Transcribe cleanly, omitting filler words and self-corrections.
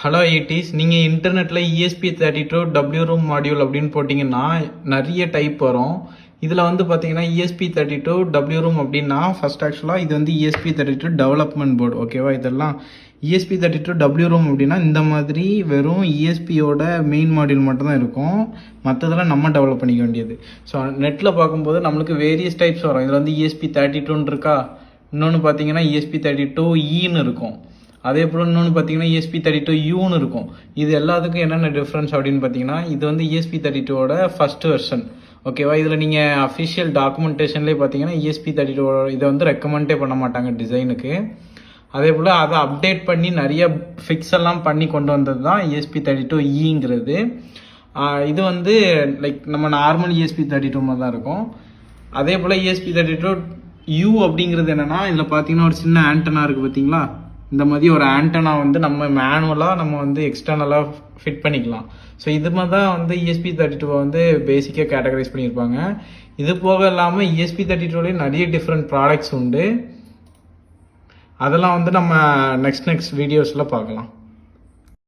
Hello IDs, நீங்கள் இன்டர்நெட்டில் ESP32 W room module அப்படின்னு போட்டிங்கன்னா நிறைய டைப் வரும். இதில் வந்து பார்த்தீங்கன்னா ESP32 W room அப்படின்னா ஃபஸ்ட் ஆக்சுவலாக இது வந்து ESP32 டெவலப்மெண்ட் போர்டு, ஓகேவா? இதெல்லாம் ESP32 W room அப்படின்னா இந்த மாதிரி வெறும் ESPயோட மெயின் மாடியூல் மட்டும்தான் இருக்கும். மற்றதெல்லாம் நம்ம டெவலப் பண்ணிக்க வேண்டியது. ஸோ நெட்டில் பார்க்கும்போது நம்மளுக்கு வேரியஸ் டைப்ஸ் வரும். இதில் வந்து ESP32 இருக்கா, இன்னொன்று பார்த்தீங்கன்னா ESP32Eன்னு இருக்கும். அதே போல் இன்னொன்று பார்த்தீங்கன்னா ESP32Uன்னு இருக்கும். இது எல்லாத்துக்கும் என்னென்ன டிஃப்ரென்ஸ் அப்படின்னு பார்த்தீங்கன்னா, இது வந்து ESP32ஓட ஃபர்ஸ்ட் வெர்ஷன், ஓகேவா? இதில் நீங்கள் அஃபிஷியல் டாக்குமெண்டேஷன்லேயே பார்த்தீங்கன்னா ESP32 இதை வந்து ரெக்கமெண்டே பண்ண மாட்டாங்க டிசைனுக்கு. அதே போல் அதை அப்டேட் பண்ணி நிறைய ஃபிக்ஸ் எல்லாம் பண்ணி கொண்டு வந்தது தான் ESP32Eங்கிறது. இது வந்து லைக் நம்ம நார்மல் ESP32 மாதிரி தான் இருக்கும். அதே போல் ESP32U அப்படிங்கிறது என்னென்னா, இதில் பார்த்தீங்கன்னா ஒரு சின்ன ஆண்டனா இருக்குது பார்த்தீங்களா? இந்த மாதிரி ஒரு ஆண்டனா வந்து நம்ம மேனுவலாக நம்ம வந்து எக்ஸ்டர்னலாக ஃபிட் பண்ணிக்கலாம். ஸோ இது மாதிரி தான் வந்து ESP32 வந்து பேசிக்காக கேட்டகரைஸ் பண்ணியிருப்பாங்க. இது போக இல்லாமல் ESP32லேயே நிறைய டிஃப்ரெண்ட் ப்ராடக்ட்ஸ் உண்டு. அதெல்லாம் வந்து நம்ம நெக்ஸ்ட் வீடியோஸில் பார்க்கலாம்.